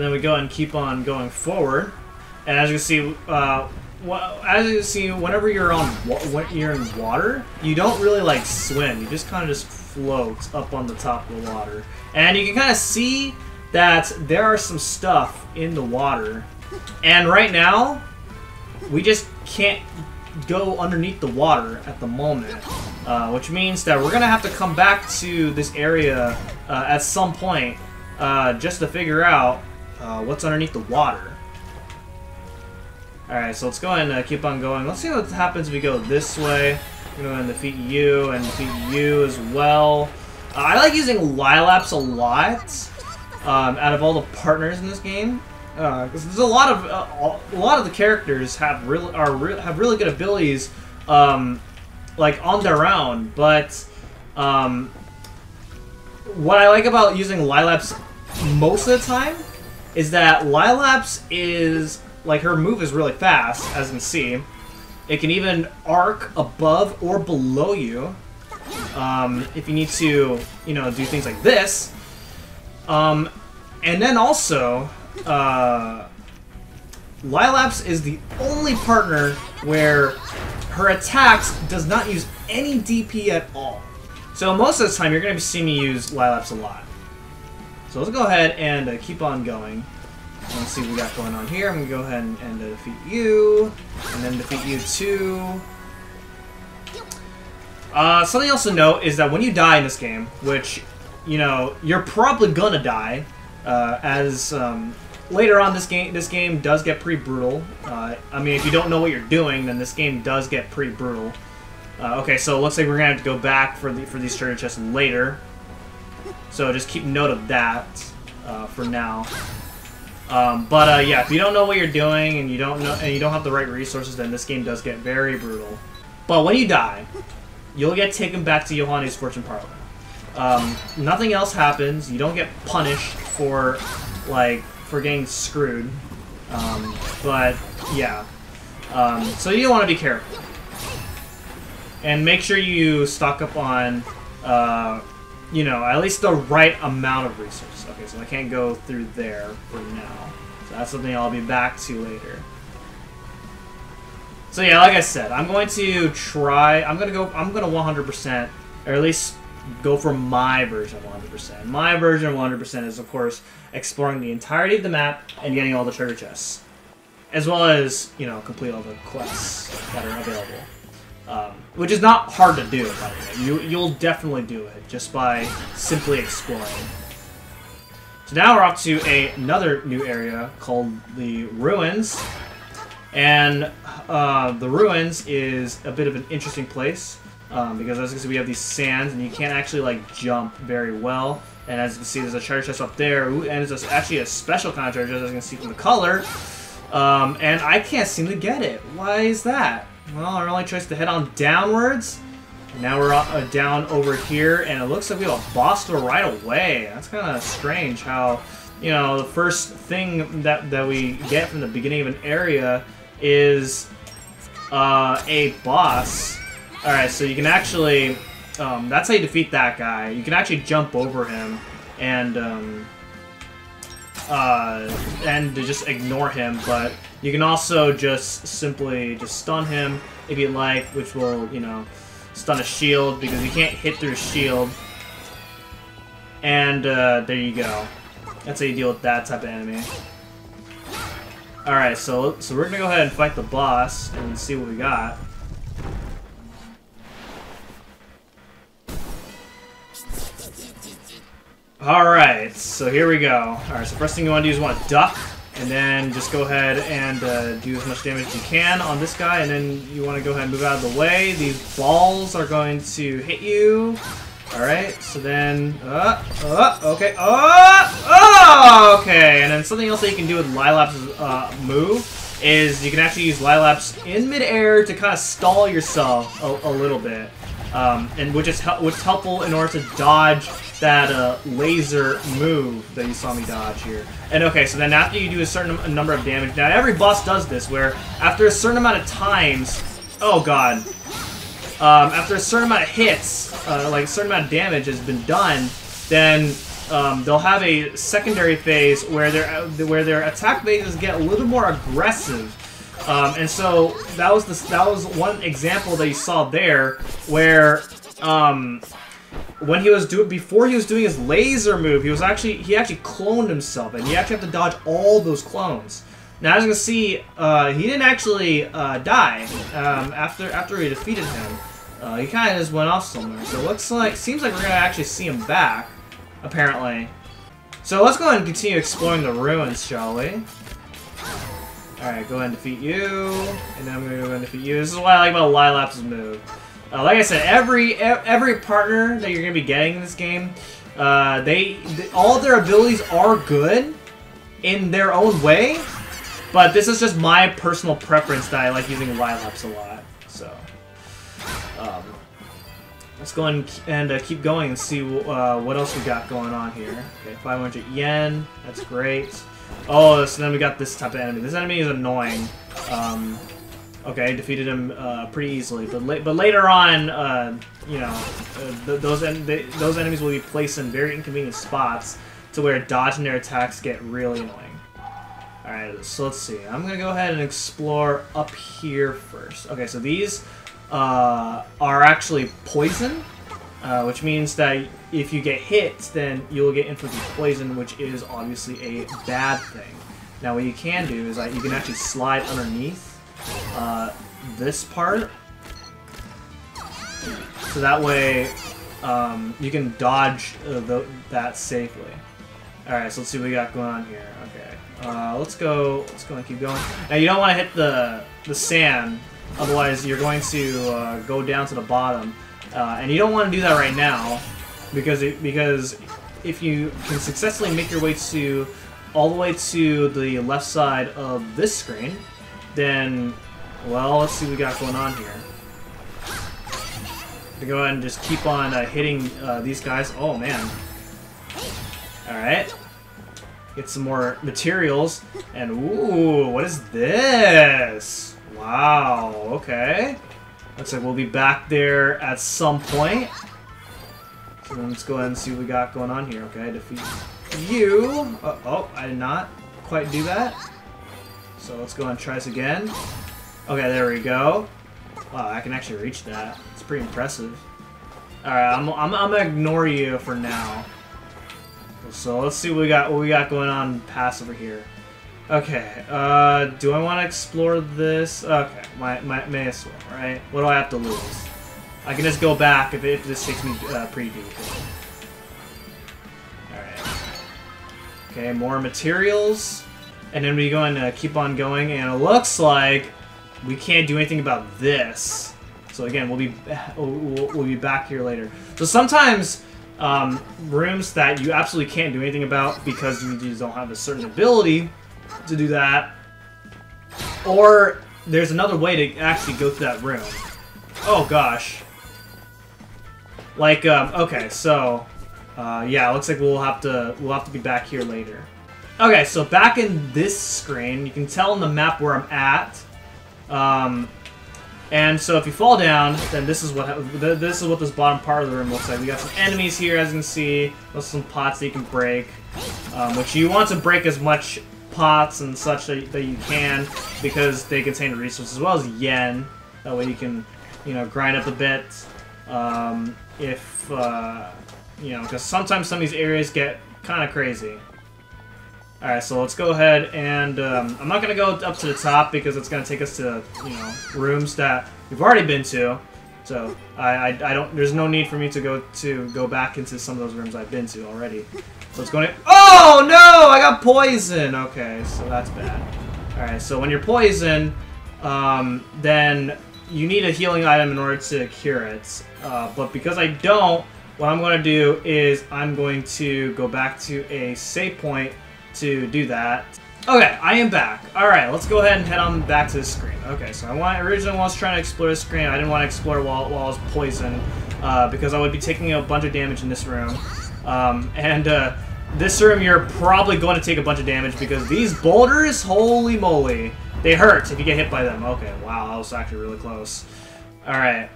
then we go ahead and keep on going forward. And as you can see, whenever you're in water, you don't really like swim. You just kind of just float up on the top of the water, and you can kind of see that there are some stuff in the water. And right now, we just can't go underneath the water at the moment, which means that we're gonna have to come back to this area at some point just to figure out what's underneath the water. Alright, so let's go ahead and keep on going. Let's see what happens if we go this way. I'm gonna go ahead and defeat you and defeat you as well. I like using Lilaps a lot out of all the partners in this game. Because there's a lot of the characters have really good abilities, like on their own. But what I like about using Lilaps most of the time is that Lilaps is like her move is really fast, as you can see. It can even arc above or below you if you need to, do things like this. And then also. Lilaps is the only partner where her attacks does not use any DP at all. So most of the time you're going to see me use Lilaps a lot. So let's go ahead and keep on going. Let's see what we got going on here. I'm going to go ahead and defeat you, and then defeat you too. Something else to note is that when you die in this game, which, you're probably gonna die, later on, this game does get pretty brutal. I mean, if you don't know what you're doing, then this game does get pretty brutal. Okay, so it looks like we're gonna have to go back for these treasure chests later. So just keep note of that for now. Yeah, if you don't know what you're doing and you don't have the right resources, then this game does get very brutal. But when you die, you'll get taken back to Yohane's Fortune Parlor. Nothing else happens. You don't get punished for getting screwed. But yeah. So you want to be careful. And make sure you stock up on, at least the right amount of resources. Okay, so I can't go through there for now. So that's something I'll be back to later. So yeah, like I said, I'm going to try. I'm gonna 100%, or at least go for my version of 100%. My version of 100% is, of course, exploring the entirety of the map and getting all the treasure chests, as well as complete all the quests that are available. Which is not hard to do, by the way. You'll definitely do it just by simply exploring. So now we're off to another new area called the Ruins. And the Ruins is a bit of an interesting place because as you can see, we have these sands and you can't actually jump very well. And as you can see, there's a treasure chest up there, and it's actually a special kind of treasure chest, as you can see from the color. And I can't seem to get it. Why is that? Well, our only choice is to head on downwards. Now we're down over here, and it looks like we have a boss door right away. That's kind of strange how, the first thing that we get from the beginning of an area is a boss. Alright, so you can actually, that's how you defeat that guy. You can actually jump over him and just ignore him, but you can also just simply stun him if you like, which will, stun a shield because you can't hit through a shield. And there you go. That's how you deal with that type of enemy. Alright, so we're gonna go ahead and fight the boss and see what we got. Alright, so here we go. Alright, so first thing you want to do is want to duck, and then just go ahead and do as much damage as you can on this guy, and then you want to go ahead and move out of the way. These balls are going to hit you. Alright, so then, okay, okay, and then something else that you can do with Lilaps' move is you can actually use Lilaps in midair to kind of stall yourself a little bit, and which is helpful in order to dodge that laser move that you saw me dodge here. And okay, so then after you do a certain number of damage, now every boss does this, where after a certain amount of times, oh god, after a certain amount of hits, like a certain amount of damage has been done, then they'll have a secondary phase where their attack phases get a little more aggressive. And so that was one example that you saw there, where when he was before he was doing his laser move, he actually cloned himself, and you actually have to dodge all those clones. Now, as you can see, he didn't actually die after we defeated him. He kind of just went off somewhere. So seems like we're gonna actually see him back, apparently. So let's go ahead and continue exploring the ruins, shall we? Alright, go ahead and defeat you, and then I'm gonna go ahead and defeat you. This is what I like about Lilap's move. Like I said, every partner that you're gonna be getting in this game, all their abilities are good in their own way, but this is just my personal preference that I like using Lilap's a lot. So, let's go ahead and keep going and see what else we got going on here. Okay, 500 yen. That's great. Oh, so then we got this type of enemy. This enemy is annoying. Okay, defeated him pretty easily, but later on, you know, those enemies will be placed in very inconvenient spots to where dodging their attacks get really annoying. All right, so let's see. I'm gonna go ahead and explore up here first. Okay, so these are actually poison, which means that if you get hit, then you'll get inflicted poison, which is obviously a bad thing. Now, what you can do is you can actually slide underneath this part, so that way you can dodge that safely. All right, so let's see what we got going on here. Okay, let's go and keep going. Now, you don't want to hit the sand, otherwise you're going to go down to the bottom, and you don't want to do that right now, because if you can successfully make your way all the way to the left side of this screen, then, well, let's see what we got going on here. To go ahead and just keep on hitting these guys. Oh, man. Alright. Get some more materials. And, ooh, what is this? Wow, okay. Looks like we'll be back there at some point. So then let's go ahead and see what we got going on here. Okay, defeat you. Oh, I did not quite do that. So let's go ahead and try this again. Okay, there we go. Wow, I can actually reach that. It's pretty impressive. Alright, I'm gonna ignore you for now. So let's see what we got going on past over here. Okay, do I want to explore this? Okay, may as well, right? What do I have to lose? I can just go back if this takes me pretty deep. Alright. Okay, more materials. And then we go and keep on going, and it looks like we can't do anything about this. So again, we'll be back here later. So sometimes rooms that you absolutely can't do anything about because you just don't have a certain ability to do that, or there's another way to actually go through that room. Oh gosh. Like okay, so yeah, it looks like we'll have to be back here later. Okay, so back in this screen, you can tell on the map where I'm at. And so if you fall down, then this is what this bottom part of the room looks like. We got some enemies here, as you can see. There's some pots that you can break, which you want to break as much pots and such that you can, because they contain resources as well as yen. That way you can, you know, grind up a bit. If you know, because sometimes some of these areas get kind of crazy. Alright, so let's go ahead and, I'm not going to go up to the top because it's going to take us to, you know, rooms that we've already been to. So, I don't, there's no need for me to go back into some of those rooms I've been to already. So let's go in. Oh, no! I got poison! Okay, so that's bad. Alright, so when you're poisoned, then you need a healing item in order to cure it. But because I don't, what I'm going to do is I'm going to go back to a save point to do that. Okay, I am back. Alright, let's go ahead and head on back to the screen. Okay, so originally when I was trying to explore the screen, I didn't want to explore while I was poisoned, because I would be taking a bunch of damage in this room. This room you're probably going to take a bunch of damage because these boulders, holy moly, they hurt if you get hit by them. Okay, wow, that was actually really close. Alright,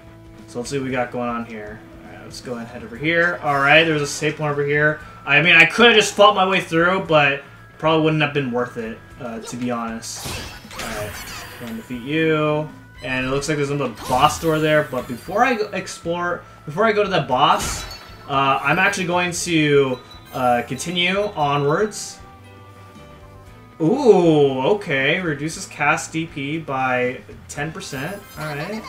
so let's see what we got going on here. Alright, let's go ahead and head over here. Alright, there's a safe point over here. I mean, I could have just fought my way through, but probably wouldn't have been worth it, to be honest. Alright, go and defeat you. And it looks like there's another boss door there, but before I go to that boss, I'm actually going to continue onwards. Ooh, okay. Reduces cast DP by 10%. Alright.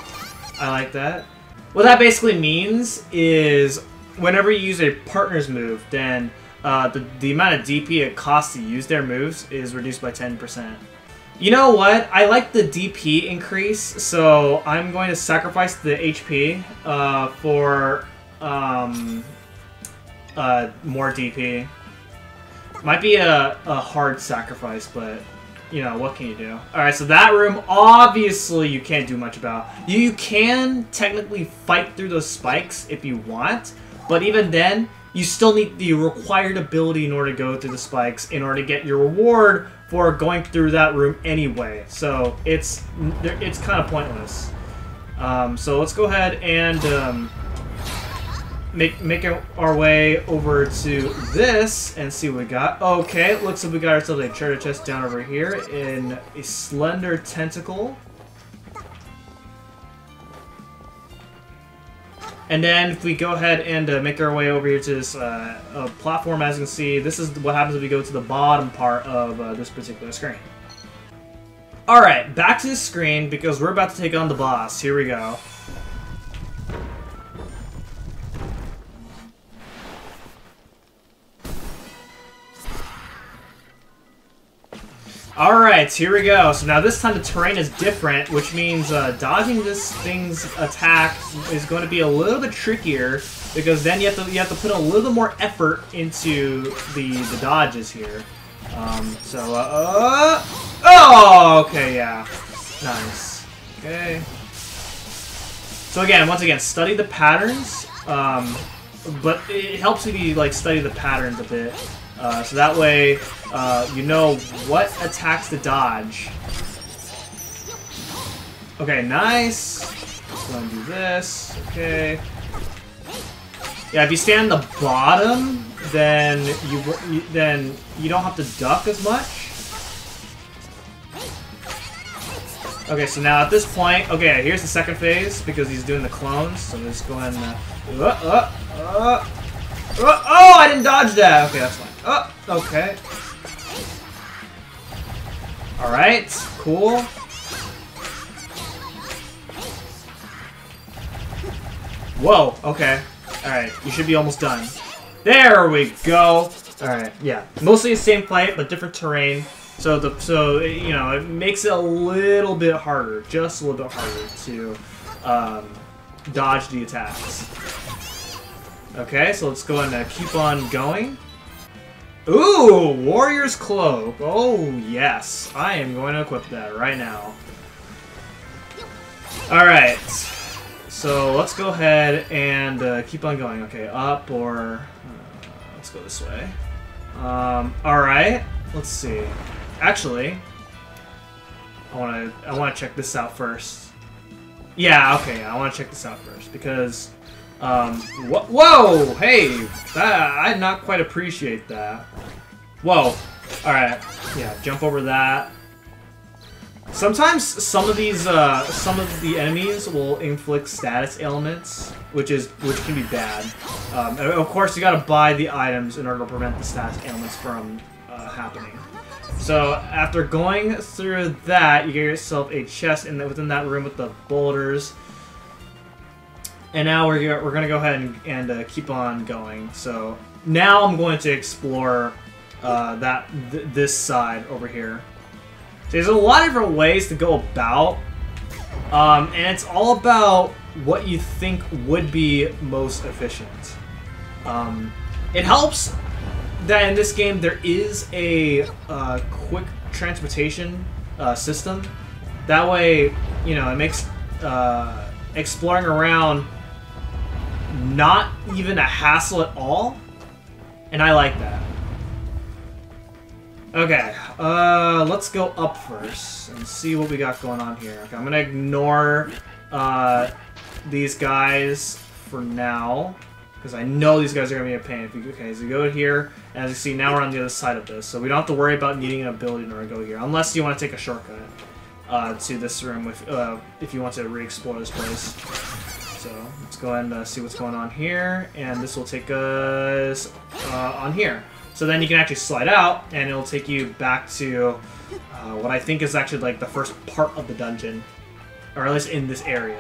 I like that. What that basically means is whenever you use a partner's move, then the amount of DP it costs to use their moves is reduced by 10%. You know what? I like the DP increase, so I'm going to sacrifice the HP for more DP. Might be a hard sacrifice, but you know, what can you do? Alright, so that room, obviously you can't do much about. You can technically fight through those spikes if you want, but even then, you still need the required ability in order to go through the spikes in order to get your reward for going through that room anyway. So it's kind of pointless. So let's go ahead and make our way over to this and see what we got. Okay, it looks like we got ourselves a treasure chest down over here in a slender tentacle. And then if we go ahead and make our way over here to this platform, as you can see, this is what happens if we go to the bottom part of this particular screen. Alright, back to the screen because we're about to take on the boss. Here we go. Alright, here we go. So now this time the terrain is different, which means dodging this thing's attack is going to be a little bit trickier because then you have to put a little bit more effort into the dodges here. Oh, okay, yeah. Nice. Okay. So again, once again, study the patterns, but it helps if you like study the patterns a bit. So that way, you know what attacks to dodge. Okay, nice. Let's go and do this. Okay. Yeah, if you stand on the bottom, then you don't have to duck as much. Okay, so now at this point, okay, here's the second phase because he's doing the clones. So let's go ahead and oh, I didn't dodge that. Okay, that's fine. Oh, okay. Alright, cool. Whoa, okay. Alright, you should be almost done. There we go! Alright, yeah. Mostly the same fight, but different terrain. So you know, it makes it a little bit harder, just a little bit harder to dodge the attacks. Okay, so let's go and keep on going. Ooh, Warrior's Cloak. Oh, yes. I am going to equip that right now. Alright. So, let's go ahead and keep on going. Okay, up or... let's go this way. Alright. Let's see. Actually, I want to check this out first. Yeah, okay, I want to check this out first, because... whoa! Hey! I did not quite appreciate that. Whoa. Alright. Yeah, jump over that. Sometimes some of the enemies will inflict status ailments, which can be bad. And of course, you gotta buy the items in order to prevent the status ailments from happening. So after going through that, you get yourself a chest within that room with the boulders. And now we're going to go ahead and keep on going. So now I'm going to explore this side over here. So there's a lot of different ways to go about, and it's all about what you think would be most efficient. It helps that in this game there is a quick transportation system. That way, you know, it makes exploring around not even a hassle at all, and I like that. Okay, let's go up first and see what we got going on here. Okay, I'm gonna ignore these guys for now. because I know these guys are going to be a pain. Okay, so you go here, and as you see, now we're on the other side of this, so we don't have to worry about needing an ability in order to go here, unless you want to take a shortcut to this room if you want to re-explore this place. So let's go ahead and see what's going on here, and this will take us on here. So then you can actually slide out, and it'll take you back to what I think is actually like the first part of the dungeon, or at least in this area.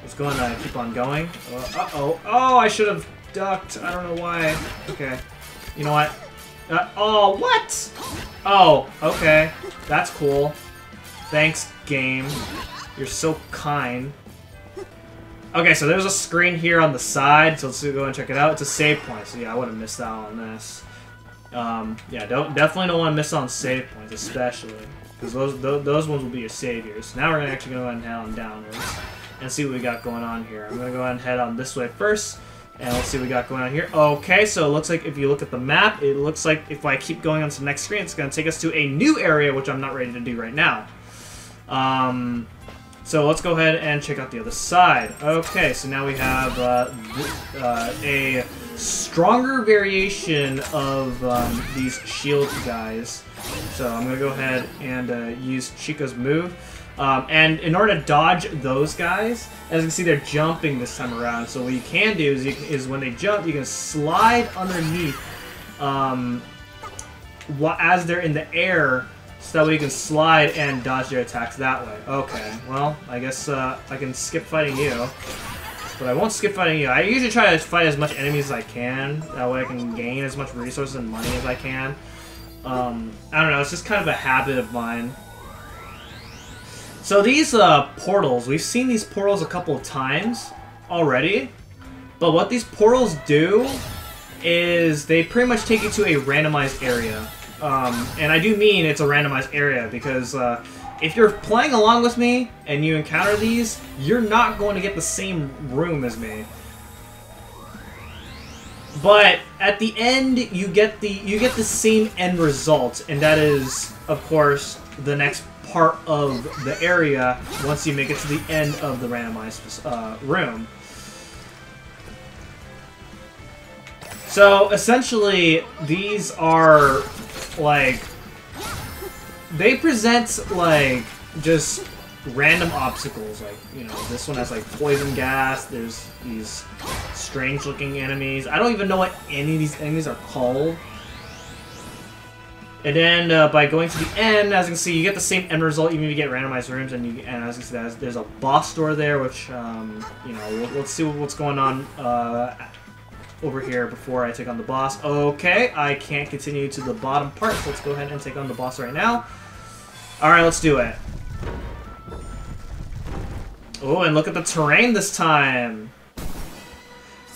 Let's go and keep on going. Uh-oh. Oh, I should have ducked. I don't know why. Okay. You know what? Oh, what? Oh, okay. That's cool. Thanks, game. You're so kind. Okay, so there's a screen here on the side, so let's go and check it out. It's a save point, so yeah, I would have missed out on this. Yeah, definitely don't want to miss on save points, especially, because those ones will be your saviors. So now we're actually going to go ahead and head on downwards and see what we got going on here. I'm going to go ahead and head on this way first, and let's see what we got going on here. Okay, so it looks like if you look at the map, it looks like if I keep going on to the next screen, it's going to take us to a new area, which I'm not ready to do right now. So let's go ahead and check out the other side. Okay, so now we have a stronger variation of these shield guys. So I'm going to go ahead and use Chico's move. And in order to dodge those guys, as you can see, they're jumping this time around. So what you can do is when they jump, you can slide underneath as they're in the air, so that way you can slide and dodge their attacks that way. Okay, well, I guess I can skip fighting you. But I won't skip fighting you. I usually try to fight as much enemies as I can. That way I can gain as much resources and money as I can. I don't know, it's just kind of a habit of mine. So these portals, we've seen these portals a couple of times already. But what these portals do is they pretty much take you to a randomized area. And I do mean it's a randomized area because if you're playing along with me and you encounter these, you're not going to get the same room as me. But at the end, you get the same end result, and that is, of course, the next part of the area once you make it to the end of the randomized room. So essentially, these are like, they present like just random obstacles. Like, you know, this one has like poison gas. There's these strange looking enemies. I don't even know what any of these enemies are called. And then by going to the end, as you can see, you get the same end result even if you get randomized rooms. And as you can see, there's a boss door there, which you know, let's see what's going on over here before I take on the boss. Okay, I can't continue to the bottom part, so let's go ahead and take on the boss right now. Alright, let's do it. Oh, and look at the terrain this time.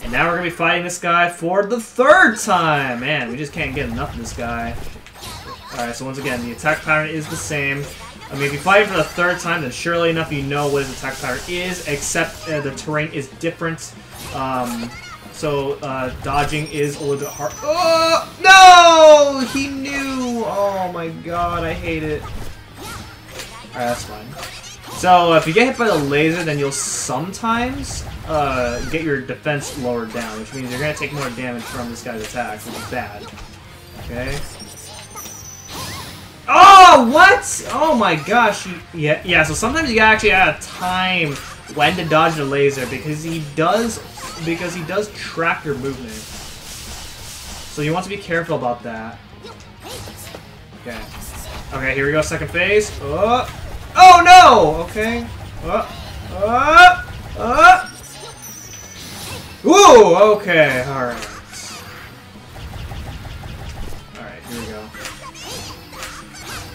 And now we're going to be fighting this guy for the third time. Man, we just can't get enough of this guy. Alright, so once again, the attack pattern is the same. I mean, if you fight it for the third time, then surely enough you know what his attack pattern is, except the terrain is different. So, dodging is a little bit hard. Oh, no! He knew! Oh my god, I hate it. Alright, that's fine. So, if you get hit by the laser, then you'll sometimes get your defense lowered down, which means you're going to take more damage from this guy's attack, which is bad. Okay. Oh, what? Oh my gosh. Yeah, so sometimes you actually have time when to dodge the laser, because he does track your movement. So you want to be careful about that. Okay. Okay, here we go, second phase. Oh no! Okay. Ooh, okay, alright. Alright, here we go.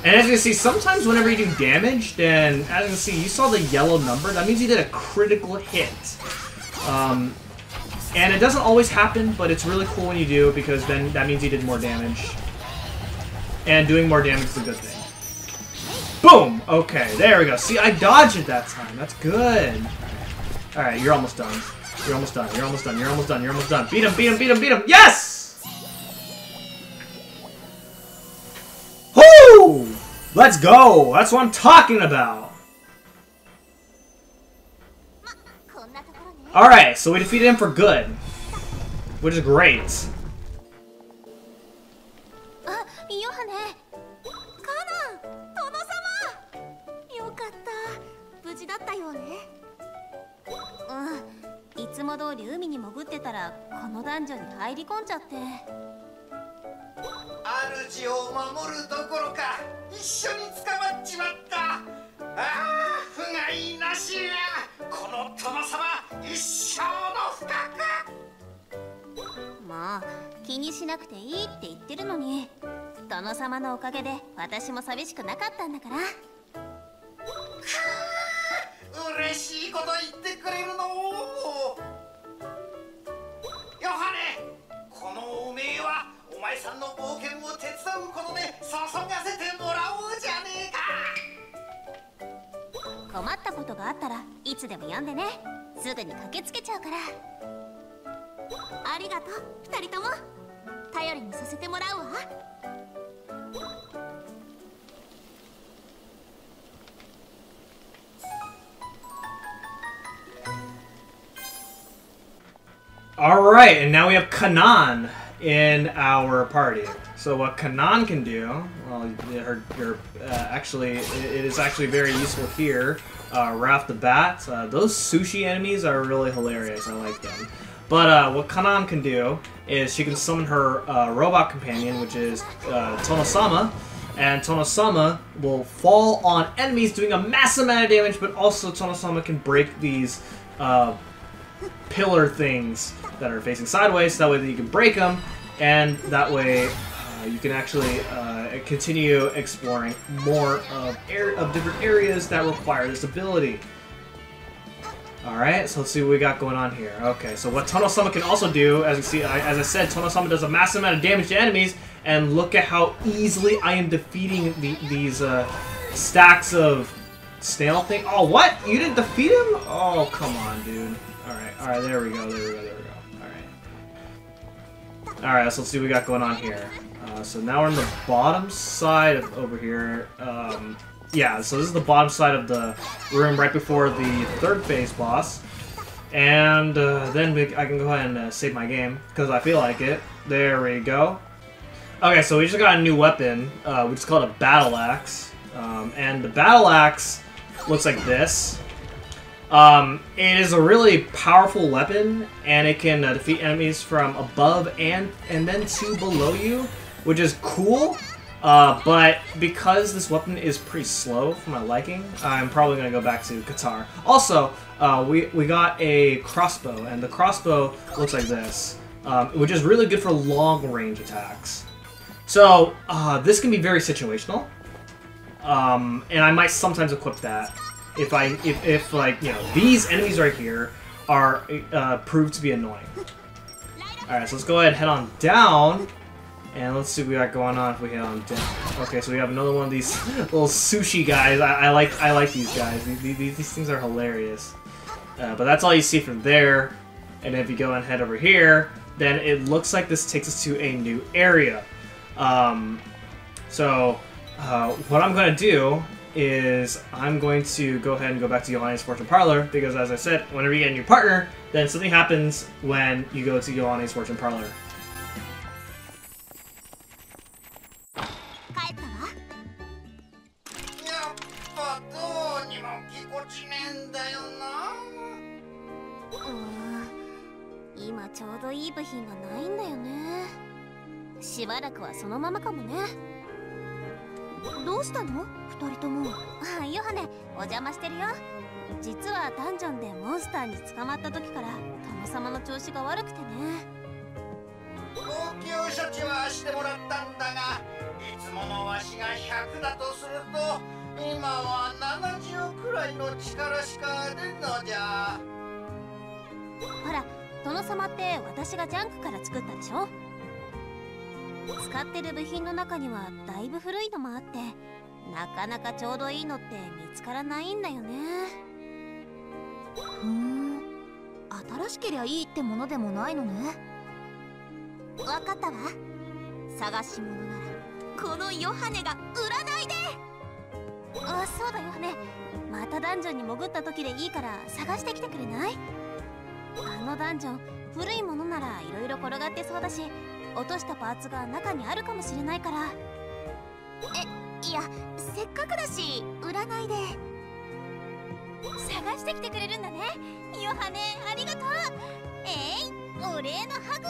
And as you can see, sometimes whenever you do damage, then, as you can see, you saw the yellow number. That means you did a critical hit. And it doesn't always happen, but it's really cool when you do, because then that means you did more damage. And doing more damage is a good thing. Boom! Okay, there we go. See, I dodged it that time. That's good. Alright, you're almost done. You're almost done. You're almost done. You're almost done. You're almost done. Beat him, beat him, beat him, beat him! Yes! Woo! Let's go! That's what I'm talking about! Alright, so we defeated him for good. which is great. あ、ヨハネ、カナン、殿様。よかった、無事だったよね。うん、いつも通り海に潜ってたらこのダンジョンに入り込んじゃって。主を守るどころか一緒に捕まっちまった。ああ、不甲斐なしや。この殿様一生の不覚。まあ気にしなくていいって言ってるのに、殿様のおかげで私も寂しくなかったんだから。嬉しいこと言ってくれるの。ヨハネ、このおめえはお前さんの冒険を手伝うことで注がせてもらおうじゃねえか。困ったことがあったらいつでも呼んでね。すぐに駆けつけちゃうから。ありがとう、二人とも。頼りにさせてもらうわ。Alright, and now we have Kanan in our party. So what Kanan can do, well, it is actually very useful here. Right off the bat, those sushi enemies are really hilarious. I like them. But what Kanan can do is she can summon her robot companion, which is Tonosama, and Tonosama will fall on enemies, doing a massive amount of damage. But also Tonosama can break these pillar things that are facing sideways, so that way that you can break them, and that way you can actually continue exploring more of different areas that require this ability. Alright, so let's see what we got going on here. Okay, so what Tonosama can also do, as you see, as I said, Tonosama does a massive amount of damage to enemies, and look at how easily I am defeating these stacks of snail thing. Oh, what? You didn't defeat him? Oh, come on, dude. Alright, there we go. Alright, so let's see what we got going on here. So now we're on the bottom side of over here. Yeah, so this is the bottom side of the room right before the third phase boss. And then I can go ahead and save my game, because I feel like it. There we go. Okay, so we just got a new weapon, which is called a battle axe. And the battle axe looks like this. It is a really powerful weapon, and it can defeat enemies from above and then to below you, which is cool. But because this weapon is pretty slow for my liking, I'm probably going to go back to Qatar. Also, we got a crossbow, and the crossbow looks like this, which is really good for long-range attacks. So, this can be very situational, and I might sometimes equip that. If like, you know, these enemies right here are proved to be annoying. Alright, so let's go ahead and head on down, and let's see what we got going on if we head on down. Okay, so we have another one of these little sushi guys. I like these guys. These things are hilarious. But that's all you see from there. And if you go and head over here, then it looks like this takes us to a new area. So what I'm gonna do is I'm going to go ahead and go back to Yohane's Fortune Parlor, because as I said, whenever you get a new partner, then something happens when you go to Yohane's Fortune Parlor. やっぱどうにもぎこちねえんだよな。今ちょうどいい部品がないんだよね。しばらくはそのままかもね。どうしたの？二人とも。ヨハネ、お邪魔してるよ。実はダンジョンでモンスターに捕まった時から殿様の調子が悪くてね。応急処置はしてもらったんだが、いつものわしが100だとすると今は70くらいの力しか出んのじゃ。ほら、殿様って私がジャンクから作ったでしょ。使ってる部品の中にはだいぶ古いのもあって、なかなかちょうどいいのって見つからないんだよね。新しけりゃいいってものでもないのね。わかったわ。探し物ならこのヨハネが売らないで。そうだヨハネ、またダンジョンに潜った時でいいから探してきてくれない？あのダンジョン古いものなら色々転がってそうだし、落としたパーツが中にあるかもしれないから。いや、せっかくだし占いで探してきてくれるんだね。ヨハネ、ありがとう。お礼のハグ。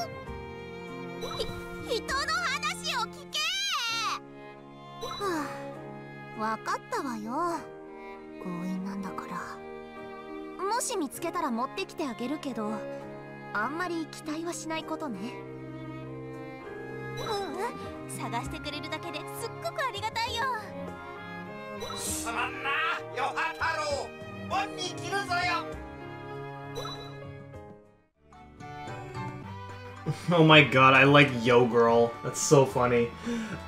人の話を聞け。はあ、わかったわよ。強引なんだから。もし見つけたら持ってきてあげるけど、あんまり期待はしないことね。探してくれるだけですっごくありがたいよ。すまんな、ヨハ太郎。恩に着るぞよ。Oh my god, I like Yo Girl. That's so funny.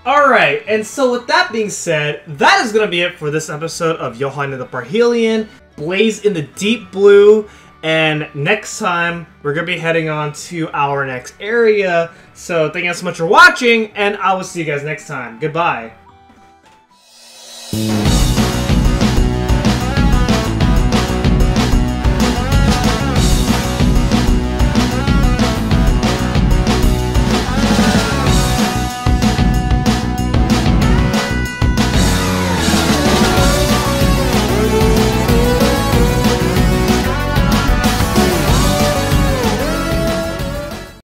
Alright, and so with that being said, that is going to be it for this episode of Yohane The Parhelion, Blaze in the Deep Blue, and next time, we're going to be heading on to our next area. So thank you guys so much for watching, and I will see you guys next time. Goodbye.